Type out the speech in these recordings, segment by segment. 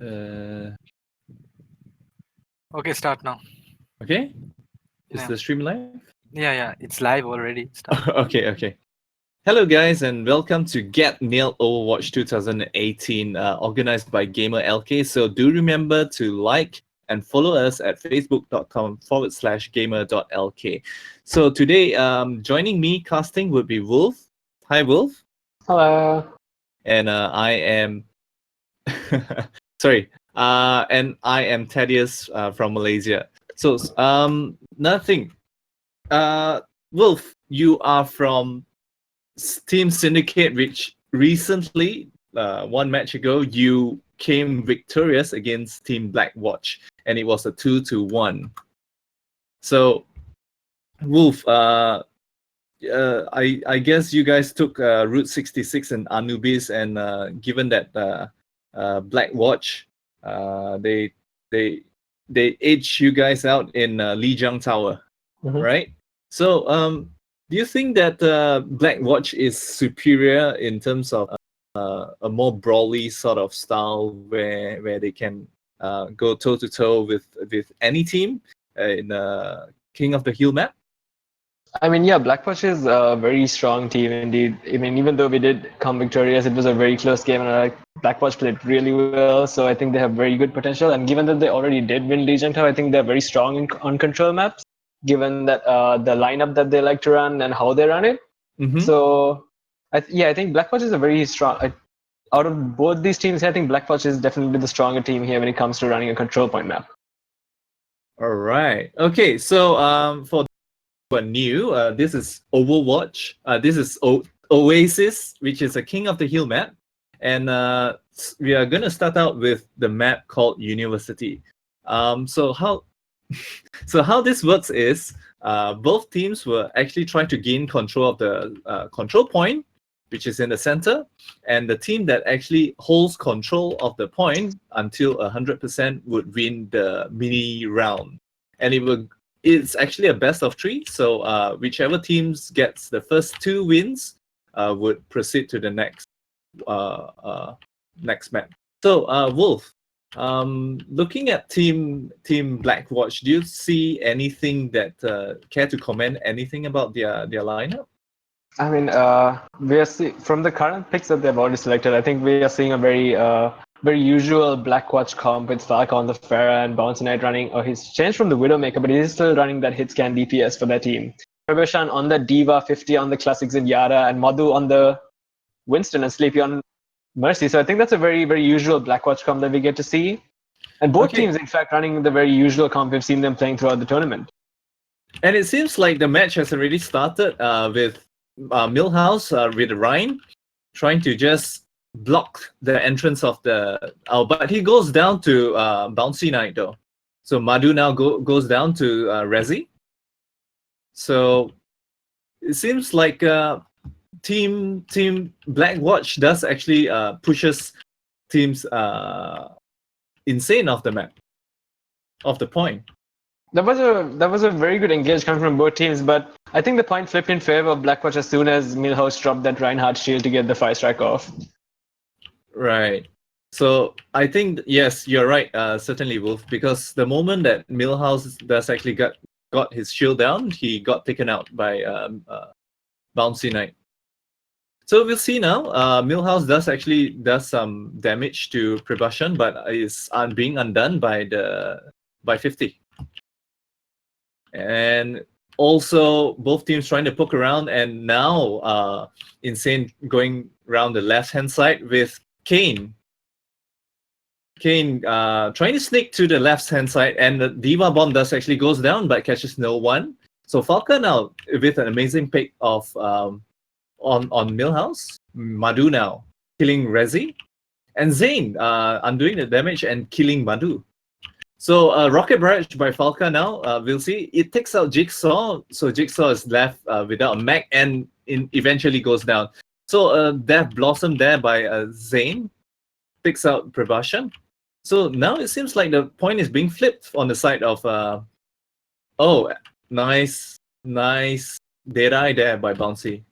Uh, Okay, start now. okay, is Yeah, the stream live? yeah, it's live already. Start. Okay. Hello, guys, and welcome to Get Nailed Overwatch 2018, organized by Gamer LK. So do remember to like and follow us at facebook.com/gamer.lk. So today, joining me casting would be Wolf. Hi, Wolf. Hello. And I am sorry. And I am Thaddeus from Malaysia. So, nothing. Wolf, you are from Team Syndicate, which recently, one match ago, you came victorious against Team Blackwatch, and it was a 2-1. So, Wolf, I guess you guys took Route 66 and Anubis, and given that Blackwatch, they they they edged you guys out in Lijiang Tower, Mhm. right? So, do you think that Blackwatch is superior in terms of a more brawly sort of style, where they can go toe to toe with any team in King of the Hill map? I mean, yeah, Blackwatch is a very strong team indeed. I mean, even though we did come victorious, it was a very close game, and Blackwatch played really well. So I think they have very good potential. And given that they already did win Legion Tower, I think they're very strong on control maps. Given that the lineup that they like to run and how they run it, Mm-hmm. so I think Blackwatch is a very strong. Out of both these teams, I think Blackwatch is definitely the stronger team here when it comes to running a control point map. All right. Okay. So for who are new, this is Overwatch. This is Oasis, which is a King of the Hill map, and we are gonna start out with the map called University. So how so how this works is both teams will actually try to gain control of the control point, which is in the center, and the team that actually holds control of the point until 100% would win the mini round, and it's actually a best of three. So whichever teams gets the first two wins would proceed to the uh, uh, next map. So Wolf, looking at Team Blackwatch, do you see anything that care to comment anything about their lineup? I mean, from the current picks that they've already selected, I think we are seeing a very usual Blackwatch comp with Falcon the Pharah and Bouncy Knight running. Or he's changed from the Widowmaker, but he's still running that hit scan DPS for their team. Prabhashan on the Diva, 50 on the Classics in Yara, and Madhu on the Winston and Sleepy on Mercy. So I think that's a very usual Blackwatch comp that we get to see. And both Okay. teams, in fact, running the very usual comp we've seen them playing throughout the tournament. And it seems like the match has already started with Millhouse with Ryan trying to just block the entrance of the. But he goes down to Bouncy Knight though. So Madhu now goes down to Rezi. So it seems like Team Blackwatch does actually pushes teams insane off the map, off the point. That was a very good engage coming from both teams, but I think the point flipped in favor of Blackwatch as soon as Milhouse dropped that Reinhardt shield to get the 5-strike off. Right. So I think yes, you're right. Certainly, Wolf, because the moment that Millhouse does actually got his shield down, he got taken out by Bouncy Knight. So we'll see now. Millhouse does some damage to Prabhashan, but is being undone by 50. And also both teams trying to poke around, and now Insane going around the left-hand side with Kane. Kane trying to sneak to the left-hand side, and the Diva Bomb does actually goes down but catches no one. So Falcon now with an amazing pick of on Millhouse. Madhu now killing Rezi, and Zane undoing the damage and killing Madhu. So Rocket Barrage by Falca now, we'll see. It takes out Jigsaw, so Jigsaw is left without a mech and eventually goes down. So Death Blossom there by Zane picks out Prabhashan. So now it seems like the point is being flipped on the side of oh, nice Dead Eye there by Bouncy.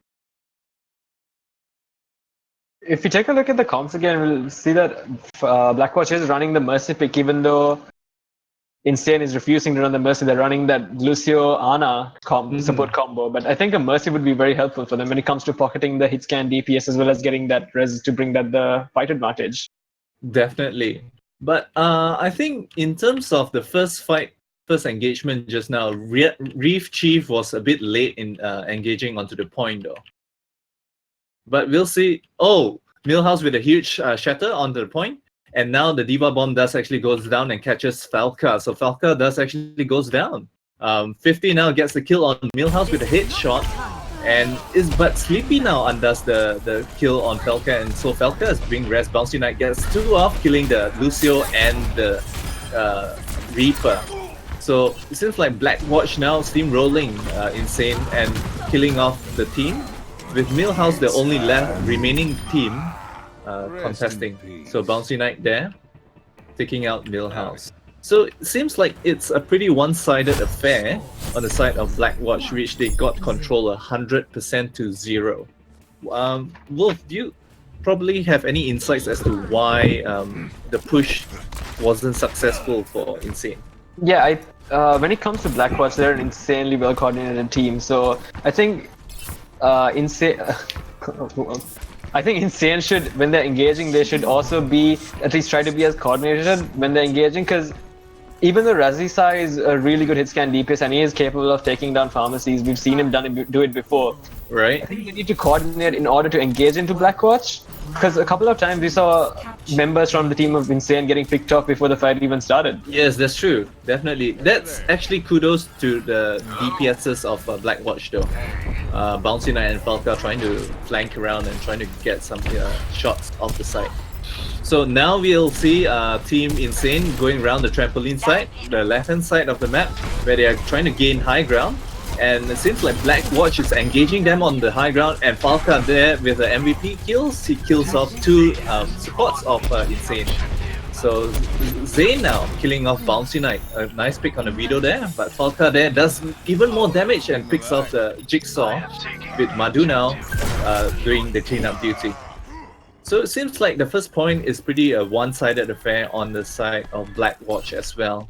If we take a look at the comps again, we'll see that Blackwatch is running the Mercy pick, even though Insane is refusing to run the Mercy. They're running that Lucio Ana support combo. But I think a Mercy would be very helpful for them when it comes to pocketing the hit scan DPS as well as getting that res to bring that the fight advantage. Definitely. But I think in terms of the first engagement just now, Reef Chief was a bit late in engaging onto the point though. But we'll see. Oh, Millhouse with a huge shatter onto the point. And now the Diva Bomb does actually goes down and catches Falca. So Falca does actually goes down. 50 now gets the kill on Millhouse with a headshot. But Sleepy now undoes the kill on Falca. And so Falca is being res. Bouncy Knight gets 2 off, killing the Lucio and the Reaper. So it seems like Blackwatch now steamrolling Insane and killing off the team. With Millhouse the only remaining team contesting. So Bouncy Knight there, taking out Millhouse. So it seems like it's a pretty one-sided affair on the side of Blackwatch, which they got control 100% to 0. Wolf, do you probably have any insights as to why the push wasn't successful for Insane? Yeah, when it comes to Blackwatch, they're an insanely well-coordinated team. So I think Insane. I think Insane should, when they're engaging, they should also be, at least try to be as coordinated when they're engaging, because even though Razisa is a really good hit scan DPS and he is capable of taking down pharmacies, we've seen him do it before. Right. I think they need to coordinate in order to engage into Blackwatch, because a couple of times we saw members from the team of Insane getting picked off before the fight even started. Yes, that's true. Definitely. That's actually kudos to the DPSs of Blackwatch though. Bouncy Knight and Falca trying to flank around and trying to get some shots off the side. So now we'll see Team Insane going around the trampoline side, the left-hand side of the map, where they are trying to gain high ground. And it seems like Blackwatch is engaging them on the high ground, and Falca there with the MVP kills. He kills off 2 supports of Insane. So Zane now killing off Bouncy Knight. A nice pick on the video there, but Falca there does even more damage and picks off the Jigsaw, with Madhu now doing the cleanup duty. So it seems like the first point is pretty a one-sided affair on the side of Blackwatch as well.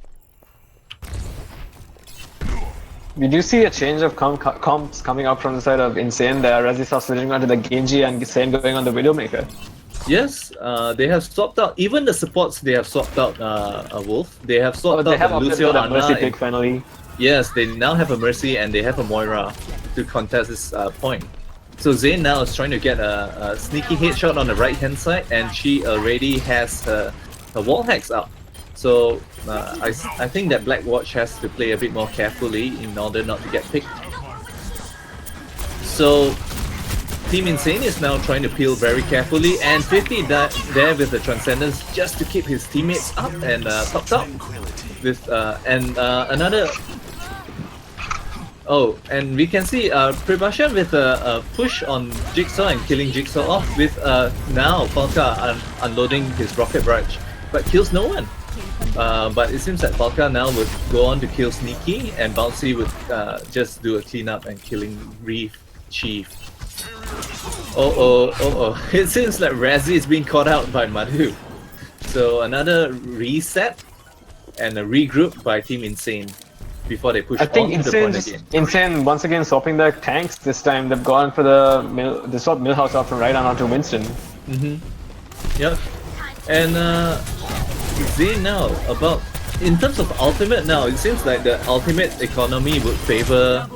We do see a change of comps coming up from the side of Insane there. Razisa switching onto the Genji and Insane going on the Widowmaker. Yes, they have swapped out, even the supports they have swapped out a Wolf. They have swapped out the Lucio Ana. Mercy pick finally. Yes, they now have a Mercy and they have a Moira to contest this point. So Zane now is trying to get a sneaky headshot on the right hand side, and she already has her wall hacks up. So I think that Blackwatch has to play a bit more carefully in order not to get picked. So Team Insane is now trying to peel very carefully, and 50 there with the Transcendence just to keep his teammates up and topped up with another. Oh, and we can see Pribasha with a push on Jigsaw and killing Jigsaw off with now Falca unloading his rocket barrage, but kills no one. But it seems that Falca now would go on to kill Sneaky, and Bouncy would just do a cleanup and killing Reef Chief. It seems like Razzie is being caught out by Madhu. So another reset and a regroup by Team Insane before they push on to the point again. Insane once again swapping their tanks this time. They've gone for they swapped Millhouse off from right on onto Winston. Yep. And Zane now, in terms of ultimate now, it seems like the ultimate economy would favor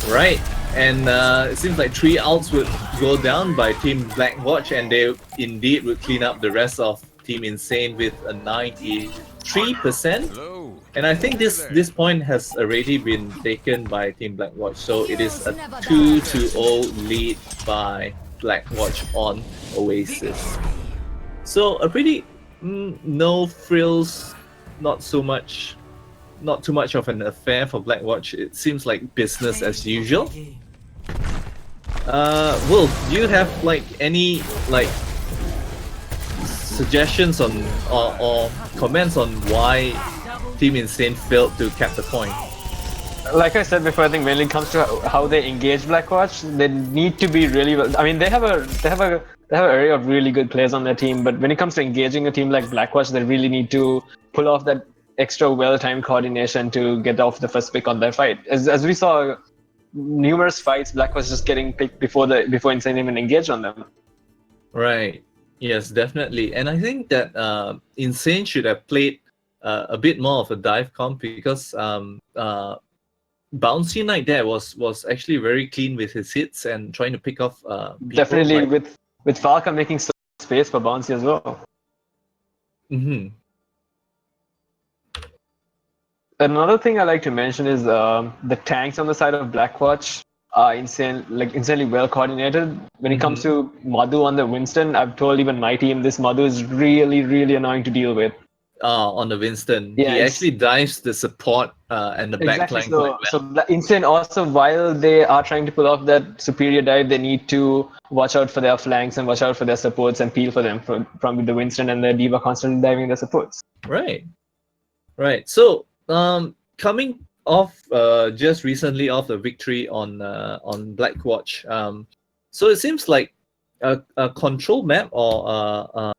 right. And it seems like 3 ults would go down by Team Blackwatch, and they indeed would clean up the rest of Team Insane with a 93%. And I think this point has already been taken by Team Blackwatch, so it is a 2-0 lead by Blackwatch on Oasis. So a pretty no frills, not too much of an affair for Blackwatch. It seems like business as usual. Wolf, do you have any suggestions on or comments on why Team Insane failed to cap the point? Like I said before, I think when it comes to how they engage Blackwatch, they need to be really well. I mean, they have an array of really good players on their team, but when it comes to engaging a team like Blackwatch, they really need to pull off that extra well-timed coordination to get off the first pick on their fight. As we saw numerous fights, Blackwatch just getting picked before Insane even engaged on them. Right. Yes, definitely. And I think that Insane should have played a bit more of a dive comp because Bouncy Knight there was actually very clean with his hits and trying to pick off people. Definitely with Falcon making so much space for Bouncy as well. Mm-hmm. Another thing I like to mention is the tanks on the side of Blackwatch are insanely well coordinated. When it comes to Madhu on the Winston, I've told even my team this Madhu is really, really annoying to deal with. On the Winston, Yeah, he actually dives the support and the Exactly. backline quite well. So Insane also, while they are trying to pull off that superior dive, they need to watch out for their flanks and watch out for their supports and peel for them from the Winston and the D.Va constantly diving their supports. Right. So coming off just recently off the victory on Blackwatch, so it seems like a control map or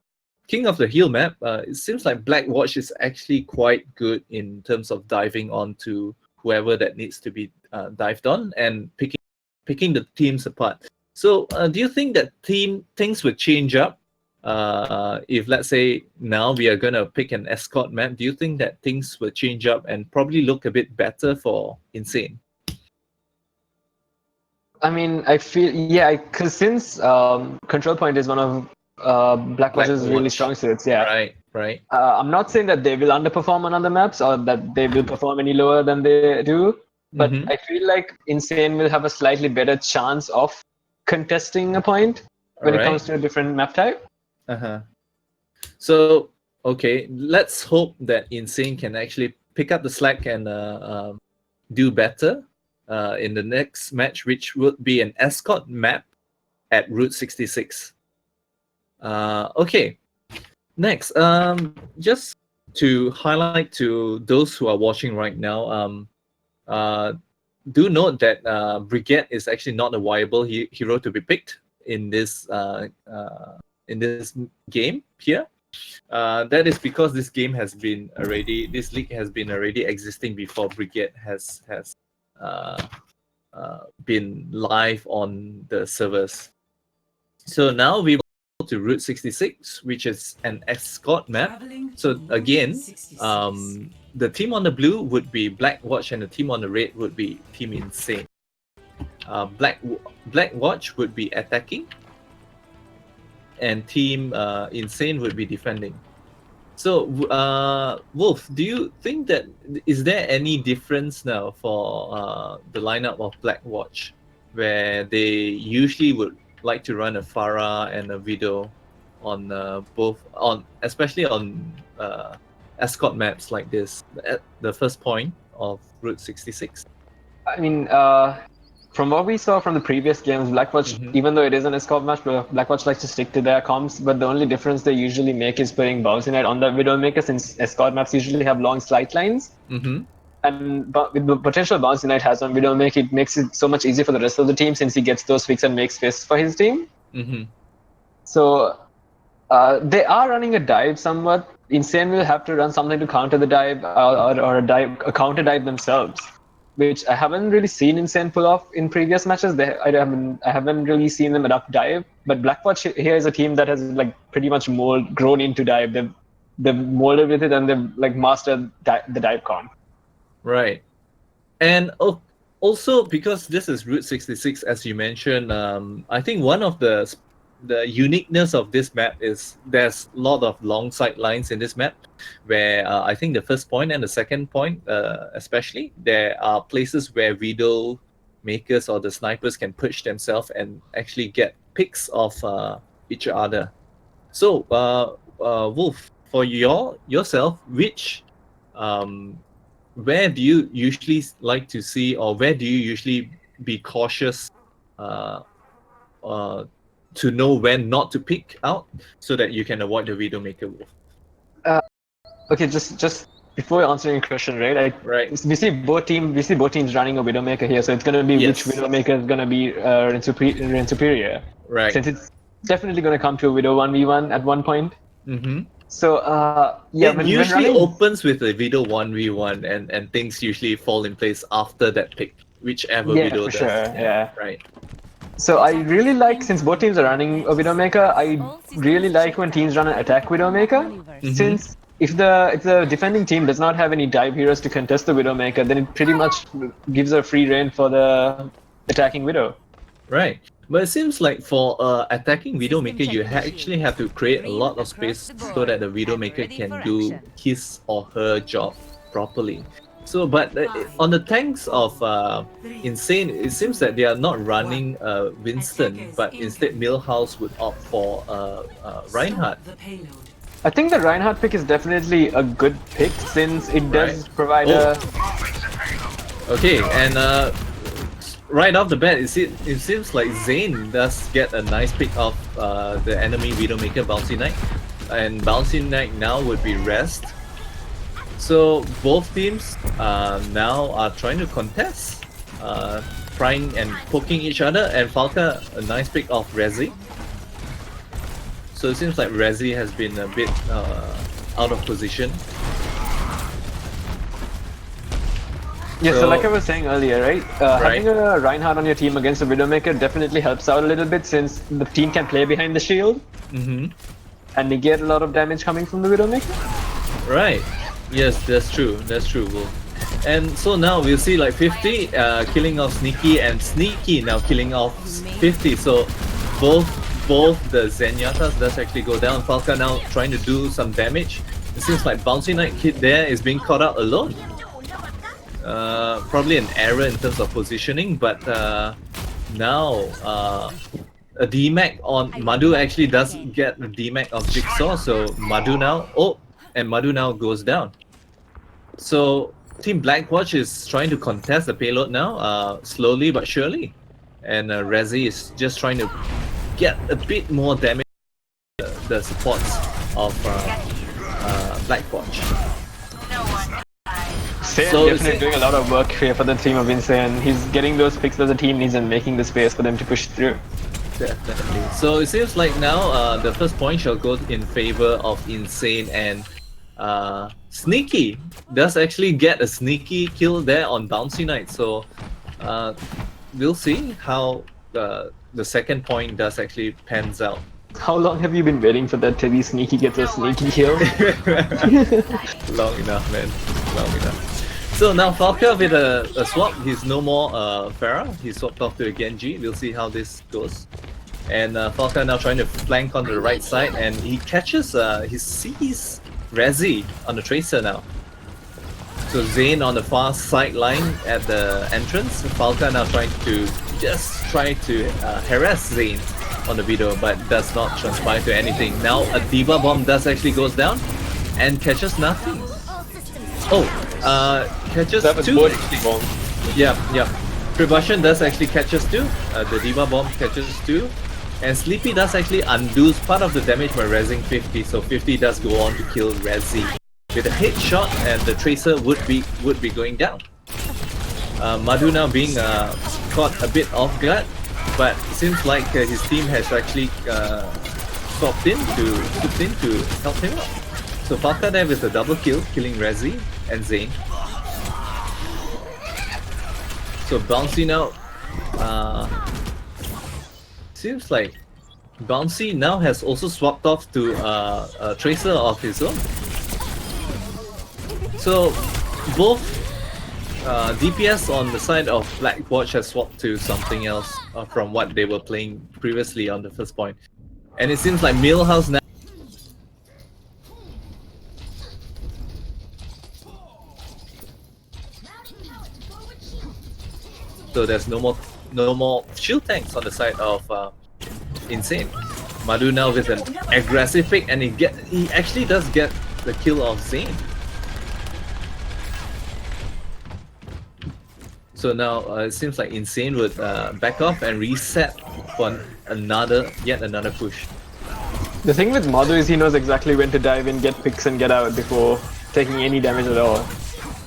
King of the Hill map, it seems like Blackwatch is actually quite good in terms of diving onto whoever that needs to be dived on and picking the teams apart. So do you think that things would change up if, let's say, now we are going to pick an escort map? Do you think that things will change up and probably look a bit better for Insane? I mean, I feel, because since Control Point is one of Blackwatch's really strong suits, yeah. Right. I'm not saying that they will underperform on other maps or that they will perform any lower than they do, but I feel like Insane will have a slightly better chance of contesting a point when it comes to a different map type. So, okay, let's hope that Insane can actually pick up the slack and do better in the next match, which would be an escort map at Route 66. Okay, next, just to highlight to those who are watching right now, do note that Brigade is actually not a viable hero to be picked in this game here. That is because this league has been already existing before Brigade has been live on the servers. So now we go to Route 66, which is an escort map. So again, the team on the blue would be Blackwatch and the team on the red would be Team Insane. Blackwatch would be attacking and Team Insane would be defending. So, Wolf, do you think that is there any difference now for the lineup of Blackwatch, where they usually would like to run a Pharah and a Vido on especially on escort maps like this, at the first point of Route 66? I mean, from what we saw from the previous games, Blackwatch, even though it is an escort match, Blackwatch likes to stick to their comps. But the only difference they usually make is putting Bouncy Knight on the Widowmaker, since escort maps usually have long slight lines. And with the potential Bouncy Knight has on Widowmaker, it makes it so much easier for the rest of the team since he gets those picks and makes space for his team. So they are running a dive somewhat. Insane will have to run something to counter the dive or a counter dive themselves, which I haven't really seen Insane pull off in previous matches. I haven't really seen them adapt dive. But Blackwatch here is a team that has like pretty much grown into dive. They've molded with it and they've like mastered the dive comp. Right, and also because this is Route 66, as you mentioned, I think one of the uniqueness of this map is there's a lot of long sight lines in this map, where I think the first point and the second point, especially, there are places where Vido makers or the snipers can push themselves and actually get picks of each other. So, Wolf, for yourself, which where do you usually like to see, or where do you usually be cautious to know when not to pick out so that you can avoid the Widowmaker, Wolf? Okay, just before answering your question, right? Right. We see both teams running a Widowmaker here, so it's gonna be Yes. which Widowmaker is gonna be in superior. Right. Since it's definitely gonna come to a Widow 1v1 at one point. Mm-hmm. So yeah, It when usually running, opens with a Widow 1v1 and things usually fall in place after that pick, whichever yeah, Widow for does. sure, yeah. Right. So I really like, since both teams are running a Widowmaker, I really like when teams run an attack Widowmaker. Since if the defending team does not have any dive heroes to contest the Widowmaker, then it pretty much gives a free reign for the attacking Widow. Right. But it seems like for attacking Widowmaker, you actually have to create a lot of space so that the Widowmaker can do his or her job properly. So, but on the tanks of Insane, it seems that they are not running Winston, but instead Millhouse would opt for Reinhardt. I think the Reinhardt pick is definitely a good pick since it does provide a... Okay, and right off the bat, it seems like Zane does get a nice pick off the enemy Widowmaker Bouncy Knight, and Bouncy Knight now would be rest. So both teams now are trying to contest, prying and poking each other, and Falca a nice pick off Rezi. So it seems like Rezi has been a bit out of position. Yeah, so like I was saying earlier, right? Right. Having a Reinhardt on your team against a Widowmaker definitely helps out a little bit since the team can play behind the shield and negate a lot of damage coming from the Widowmaker. Right. Yes, that's true. That's true, Wolf. And so now we'll see like 50 killing off Sneaky, and Sneaky now killing off 50. So both the Zenyatas does actually go down. Falca now trying to do some damage. It seems like Bouncy Knight Kid there is being caught out alone. Probably an error in terms of positioning, but now a DMAC on Madhu actually does get a DMAC of Jigsaw. So Madhu now, and Madhu now goes down. So Team Blackwatch is trying to contest the payload now, slowly but surely, and Rezi is just trying to get a bit more damage the supports of Blackwatch. Saiyan So definitely doing a lot of work here for the team of Insane. He's getting those picks that the team needs and making the space for them to push through. Definitely. So it seems like now the first point shall go in favor of Insane, and Sneaky does actually get a sneaky kill there on Bouncy Knight. So we'll see how the second point does actually pans out. How long have you been waiting for that Teddy Sneaky gets a sneaky kill? Long enough, man. Long enough. So now Falca with a swap. He's no more Pharah. He swapped off to a Genji. We'll see how this goes. And Falca now trying to flank on the right side, and he catches, he sees Rezi on the Tracer now. So Zane on the far sideline at the entrance. Falca now trying to harass Zane on the Widow, but does not transpire to anything. Now a Diva Bomb does actually goes down and catches nothing. Catches That was two. both bombs. Yeah. Prebustion does actually catches two. The Diva Bomb catches two. And Sleepy does actually undo part of the damage by rezzing 50, so 50 does go on to kill Rezi with a headshot, and the Tracer would be going down. Madhu now being caught a bit off guard, but it seems like his team has actually swooped in to help him out. So Falca there with a double kill, killing Rezi and Zane. So Bouncy now, seems like Bouncy now has also swapped off to a Tracer of his own. So both DPS on the side of Blackwatch has swapped to something else from what they were playing previously on the first point. And it seems like Millhouse now. So there's no more shield tanks on the side of Insane. Madhu now with an aggressive pick, and he actually does get the kill of Zane. So now it seems like Insane would back off and reset for yet another push. The thing with Madhu is he knows exactly when to dive in, get picks and get out before taking any damage at all.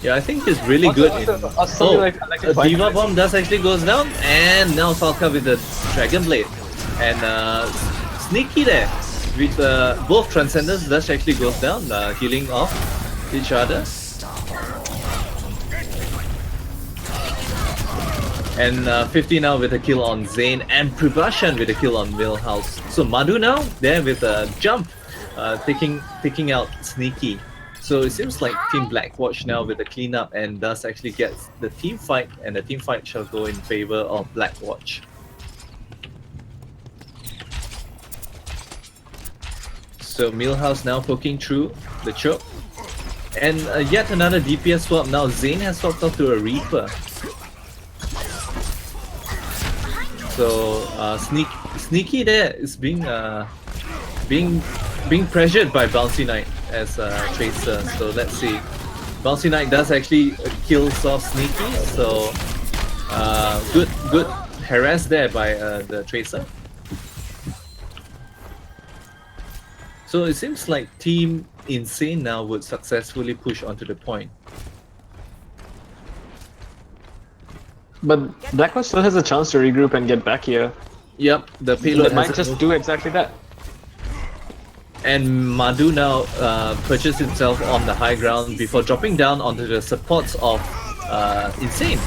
Yeah, I think he's really good. A Diva Bomb does actually goes down, and now Falca with the Dragon Blade, and sneaky there with both Transcendence does actually goes down, healing off each other. And 50 now with a kill on Zane, and Prabhashan with a kill on Millhouse. So Madhu now there with a jump, taking out Sneaky. So it seems like Team Blackwatch now with the cleanup and thus actually gets the team fight, and the team fight shall go in favor of Blackwatch. So Millhouse now poking through the choke. And yet another DPS swap. Now Zane has swapped off to a Reaper. So Sneaky there is being pressured by Bouncy Knight as a tracer. So let's see. Bouncy Knight does actually kill off Sneaky. So good harass there by the tracer. So it seems like Team Insane now would successfully push onto the point. But Blackwatch still has a chance to regroup and get back here. Yep, the payload They might just do exactly that. And Madhu now purchased himself on the high ground before dropping down onto the supports of Insane.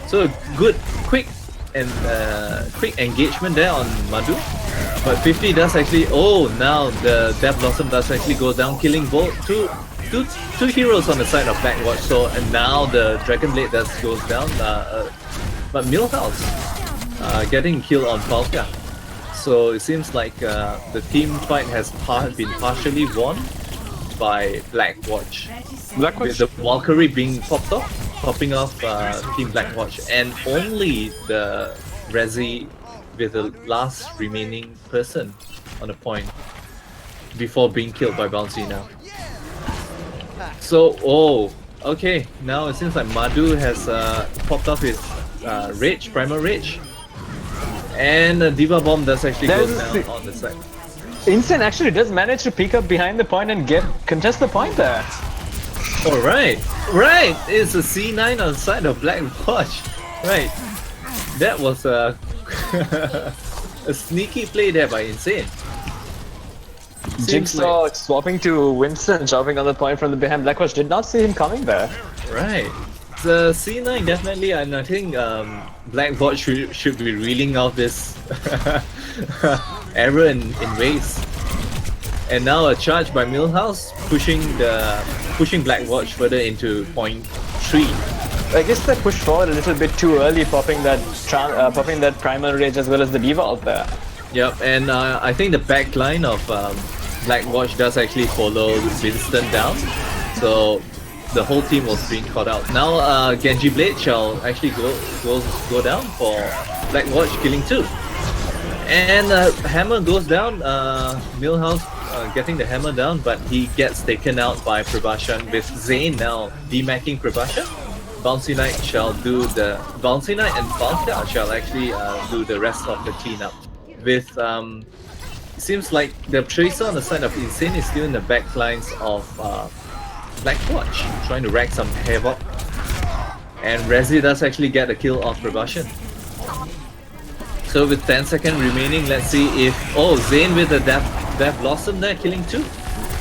So good, quick engagement there on Madhu. But 50 does actually, now the Death Blossom does actually go down, killing both two heroes on the side of Blackwatch. So and now the Dragon Blade does goes down, but Millhouse getting killed on Falca. So it seems like the team fight has been partially won by Blackwatch. With the Valkyrie being popping off Team Blackwatch, and only the Rezi with the last remaining person on the point before being killed by Bouncy now. So, okay, now it seems like Madhu has popped off his Rage, Primal Rage. And Diva Bomb does actually go down on the side. Insane actually does manage to peek up behind the point and contest the point there. Alright, it's a C9 on the side of Blackwatch. Right, that was a sneaky play there by Insane. Jigsaw swapping to Winston, chopping on the point from the behind. Blackwatch did not see him coming there. Right. The C9 definitely, and I think Blackwatch should be reeling out this error in race. And now a charge by Millhouse, pushing Blackwatch further into point 3. I guess they pushed forward a little bit too early, popping that primal rage as well as the devault there. Yep, and I think the back line of Blackwatch does actually follow Winston down, so the whole team was being caught out. Now Genji Blade shall actually go down for Blackwatch, killing 2. And Hammer goes down, Millhouse getting the hammer down, but he gets taken out by Prabhashan with Zane now demacking Prabhashan. Bouncy Knight and Falca shall actually do the rest of the cleanup. With it seems like the tracer on the side of Insane is still in the back lines of Blackwatch, trying to rack some havoc. And Rezi does actually get a kill off Prabhashan. So with 10 seconds remaining, let's see if Zane with the Death Blossom there, killing 2.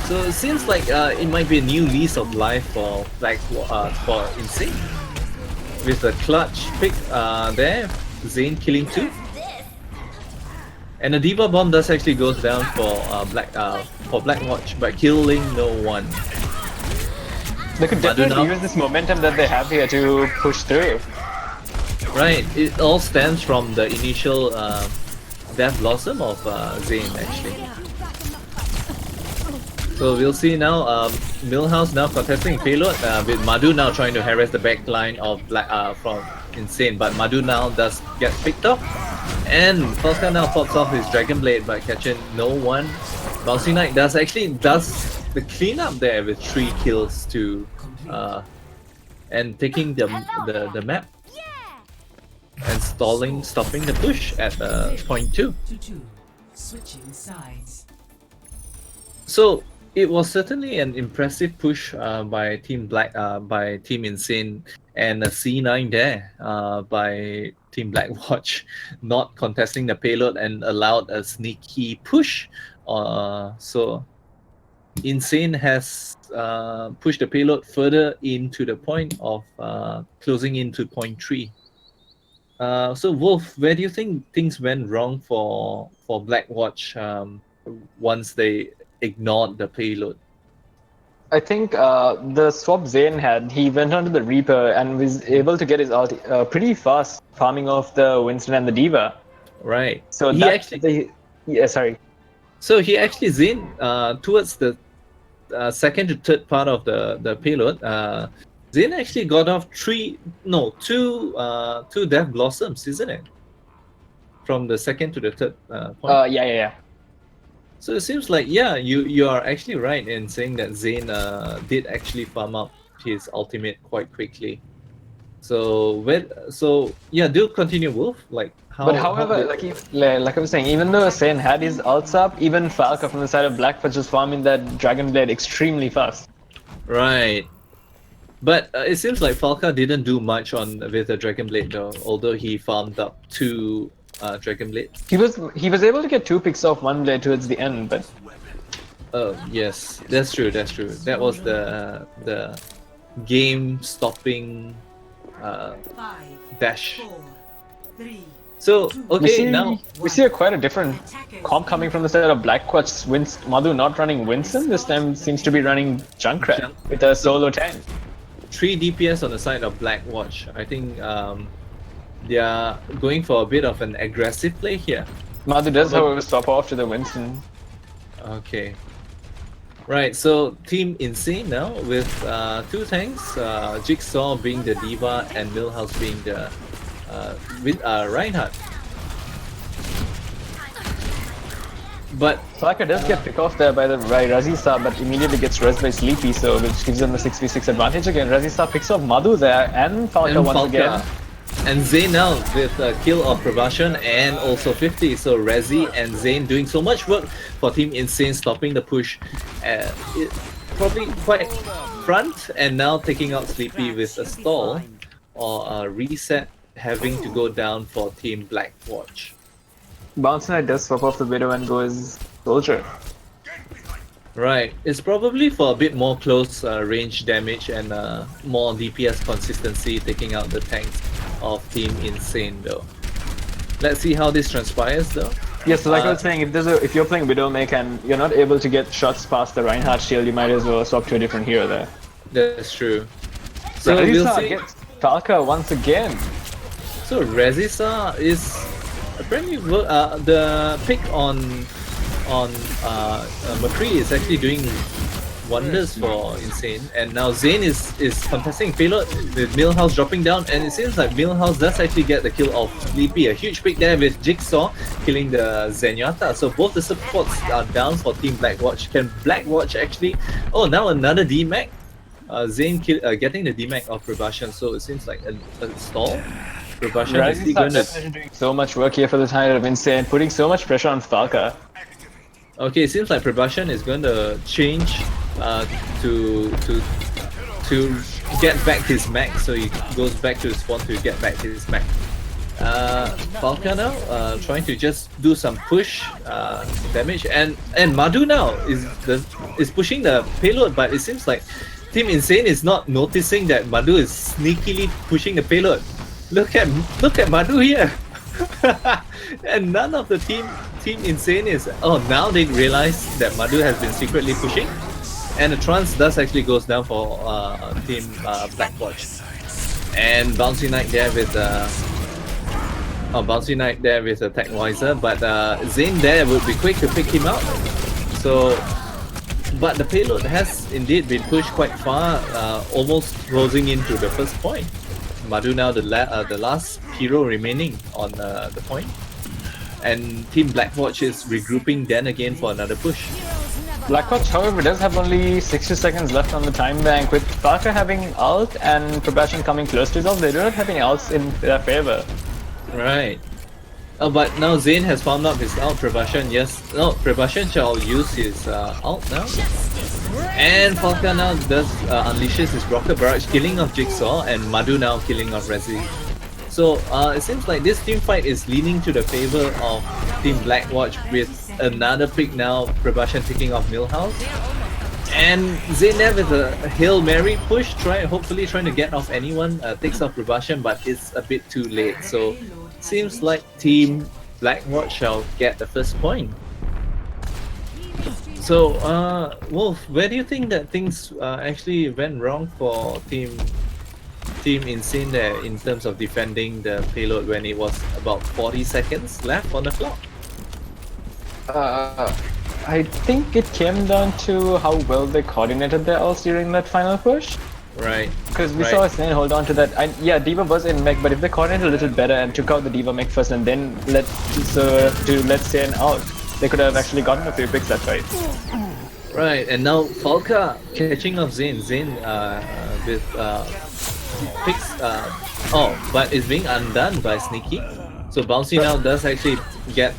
So it seems like it might be a new lease of life for for Insane. With a clutch pick there, Zane killing 2. And the Diva Bomb does actually goes down for Blackwatch, but killing no one. They could definitely use this momentum that they have here to push through. Right, it all stems from the initial Death Blossom of Zane actually. So we'll see now, Millhouse now contesting payload, with Madhu now trying to harass the back line of from Insane, but Madhu now does get picked up. And Falca now pops off his Dragon Blade by catching no one. Bouncy Knight does the cleanup there with 3 kills to and taking the map and stopping the push at point 2. So it was certainly an impressive push by by Team Insane, and a C9 there by Team Blackwatch, not contesting the payload and allowed a sneaky push. So Insane has pushed the payload further into the point of closing into point 3. So Wolf, where do you think things went wrong for Blackwatch once they ignored the payload? I think the swap Zane had, he went onto the Reaper and was able to get his ult pretty fast, farming off the Winston and the Diva. Right. So he that, actually, yeah, sorry. so he actually Zane towards the second to third part of the payload. Zane actually got off two Death Blossoms, isn't it? From the second to the third point. Yeah. So it seems like, yeah, you are actually right in saying that Zane did actually farm up his ultimate quite quickly. So yeah, do continue, Wolf. Like how? But however, like I was saying, even though Zane had his ults up, even Falca from the side of Blackwatch was farming that Dragon Blade extremely fast. Right. But it seems like Falca didn't do much with the Dragon Blade though, although he farmed up 2 Dragon Blades. He was able to get 2 picks off 1 blade towards the end, but Yes, that's true. That was the game stopping dash. So okay, we see quite a different comp coming from the side of Blackwatch. Madhu not running Winston this time, seems to be running Junkrat with a solo tank. 3 DPS on the side of Blackwatch. I think they are going for a bit of an aggressive play here. Madhu does, however, swap off to the Winston. Okay. Right, so Team Insane now with 2 tanks, Jigsaw being the Diva and Millhouse being the Reinhardt. But Falca does get picked off there by Razisa, but immediately gets rezzed by Sleepy, so which gives them the 6v6 advantage again. Razisa picks off Madhu there and Falca once again. And Zane now with a kill of Pravashan and also 50. So Rezi and Zane doing so much work for Team Insane, stopping the push. Probably quite front, and now taking out Sleepy with a stall or a reset, having to go down for Team Blackwatch. Bounce Knight does swap off the Widow and goes Soldier. Right, it's probably for a bit more close range damage and more DPS consistency, taking out the tanks of Team Insane though. Let's see how this transpires though. Yes, so like I was saying, if you're playing Widowmaker and you're not able to get shots past the Reinhardt shield, you might as well swap to a different hero there. That's true. So Razisa we'll see. Gets Falca once again. So Razisa is apparently the pick on McCree is actually doing wonders for Insane, and now Zane is contesting payload with Millhouse dropping down, and it seems like Millhouse does actually get the kill of Sleepy. A huge pick there with Jigsaw killing the Zenyatta. So both the supports are down for Team Blackwatch. Can Blackwatch actually? Oh, now another DMAC. Zane getting the DMAC of Pravashan, so it seems like a stall. Pravashan is going to doing so much work here for the side of Insane, putting so much pressure on Falca. Okay, it seems like Pravashan is going to change to get back his mech, so he goes back to the spawn to get back his mech. Falca now trying to just do some push damage, and Madhu now is pushing the payload, but it seems like Team Insane is not noticing that Madhu is sneakily pushing the payload. Look at Madhu here. And none of the team Insane is. Oh, now they realize that Madhu has been secretly pushing, and the trance does actually goes down for Team Blackwatch. And Bouncy Knight there with a Techwiser, but Zane there would be quick to pick him out. So, but the payload has indeed been pushed quite far, almost closing into the first point. Madhu now the last hero remaining on the point, and Team Blackwatch is regrouping then again for another push. Blackwatch, however, does have only 60 seconds left on the time bank. With Falca having ult and Probation coming close to his ult, they do not have any ults in their favor. Right. But now Zane has farmed up his ult. Probation, yes. No, Probation shall use his ult now. And Falca now does unleashes his rocket barrage, killing of Jigsaw, and Madhu now killing of Rezi. So it seems like this team fight is leaning to the favor of Team Blackwatch with another pick now, Prabhashan picking off Millhouse. And Zaynab with a Hail Mary push, hopefully trying to get off anyone, takes off Prabhashan, but it's a bit too late. So seems like Team Blackwatch shall get the first point. So, Wolf, where do you think that things actually went wrong for Team Insane there in terms of defending the payload when it was about 40 seconds left on the clock? I think it came down to how well they coordinated their ults during that final push. Right. Because we saw Snane hold on to that. Yeah, D.Va was in mech, but if they coordinated a little better and took out the D.Va mech first and then let Snane out, they could have actually gotten a few picks that fight. Right, and now Falca catching up Zayn. Zayn with picks. But it's being undone by Sneaky. So Bouncy now does actually get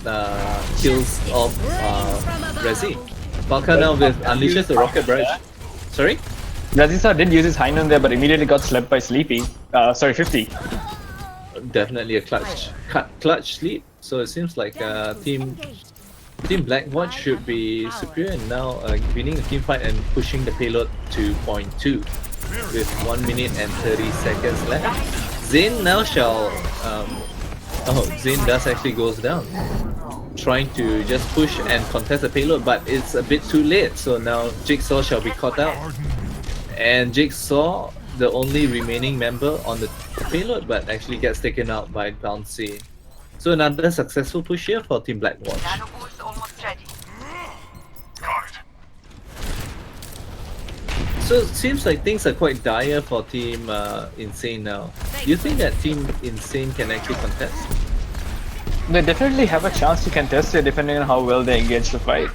kills of Rezi. Falca now with unleashes the rocket barrage. Sorry? Razisa did use his Hainan there, but immediately got slept by Sleepy. 50. Definitely a clutch sleep. So it seems like Team Blackwatch should be superior and now winning the team fight and pushing the payload to point 2 with 1 minute and 30 seconds left. Zayn now shall... Zayn does actually goes down, trying to just push and contest the payload, but it's a bit too late. So now Jigsaw shall be caught out. And Jigsaw, the only remaining member on the payload, but actually gets taken out by Bouncy. So another successful push here for Team Blackwatch. So it seems like things are quite dire for Team Insane now. Do you think that Team Insane can actually contest? They definitely have a chance to contest it depending on how well they engage the fight.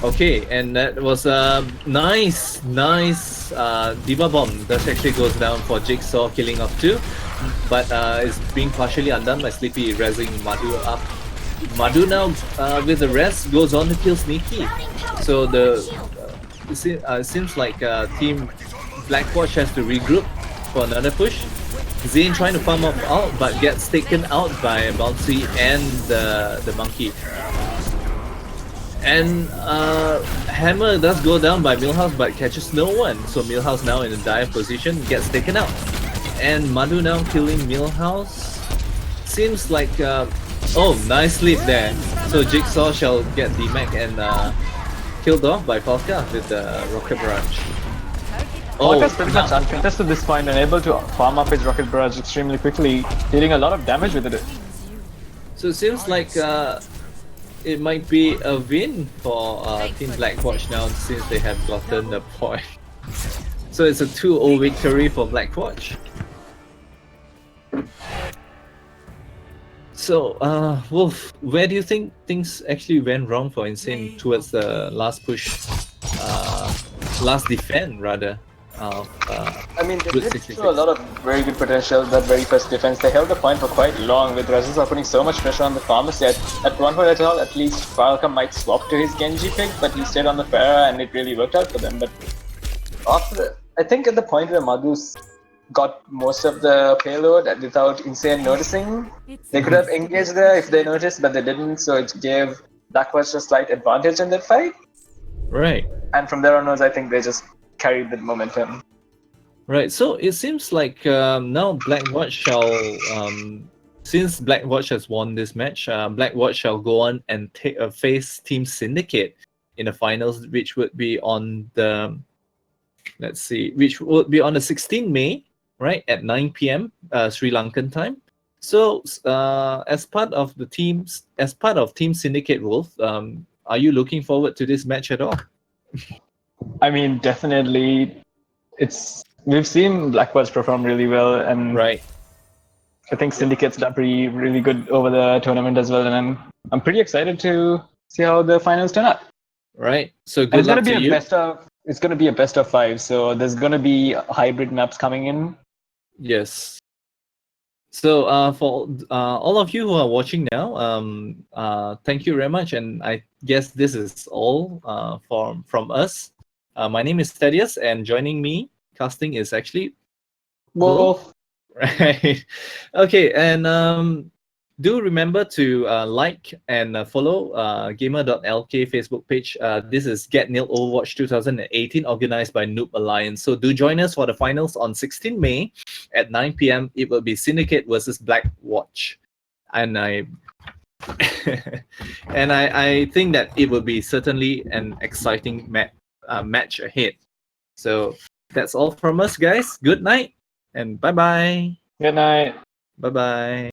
Okay, and that was a nice D.Va bomb that actually goes down for Jigsaw, killing off 2, but is being partially undone by Sleepy, raising Madhu up. Madhu now with the rest goes on to kill Sneaky. So it seems like Team Blackwatch has to regroup for another push. Zayn trying to farm up out but gets taken out by Bouncy and the monkey. And Hammer does go down by Millhouse but catches no one. So Millhouse now in a dire position gets taken out. And Madhu now killing Millhouse. Seems like nice sleep there. So Jigsaw shall get D-Mac and killed off by Falca with the rocket barrage. Falca's pretty much uncontested at this point and able to farm up his rocket barrage extremely quickly, dealing a lot of damage with it. So it seems like it might be a win for Team Blackwatch now since they have gotten the point. So it's a 2-0 victory for Blackwatch. So, Wolf, where do you think things actually went wrong for Insane towards the last push, last defend rather? I mean, they did show a lot of very good potential that very first defense. They held the point for quite long with Razisa putting so much pressure on the farmers yet. At one point at least Falca might swap to his Genji pick, but he stayed on the Pharah and it really worked out for them. But I think at the point where Madhu's got most of the payload without Insane noticing, they could have engaged there if they noticed, but they didn't, so it gave Blackwatch a slight advantage in that fight. Right. And from there onwards, I think they just carried the momentum. Right, so it seems like now Blackwatch shall, since Blackwatch has won this match, Blackwatch shall go on and face Team Syndicate in the finals, which would be on the, which would be on the 16th May, right, at 9 p.m. Sri Lankan time. So, as part of Team Syndicate, Wolf, are you looking forward to this match at all? I mean, definitely. We've seen Blackwatch perform really well, and right. I think Syndicate's done really good over the tournament as well, and I'm pretty excited to see how the finals turn out. Right. So good luck to you. It's going to be a best of 5, so there's going to be hybrid maps coming in. Yes. So for all of you who are watching now, thank you very much, and I guess this is all from us. My name is Thaddeus, and joining me casting is actually Wolf. right. Okay, and do remember to like and follow gamer.lk Facebook page. This is Get Nil Overwatch 2018, organized by Noob Alliance. So do join us for the finals on 16 May at 9 p.m. It will be Syndicate versus Blackwatch, and I and I think that it will be certainly an exciting match ahead. So that's all from us, guys. Good night and bye bye. Good night. Bye bye.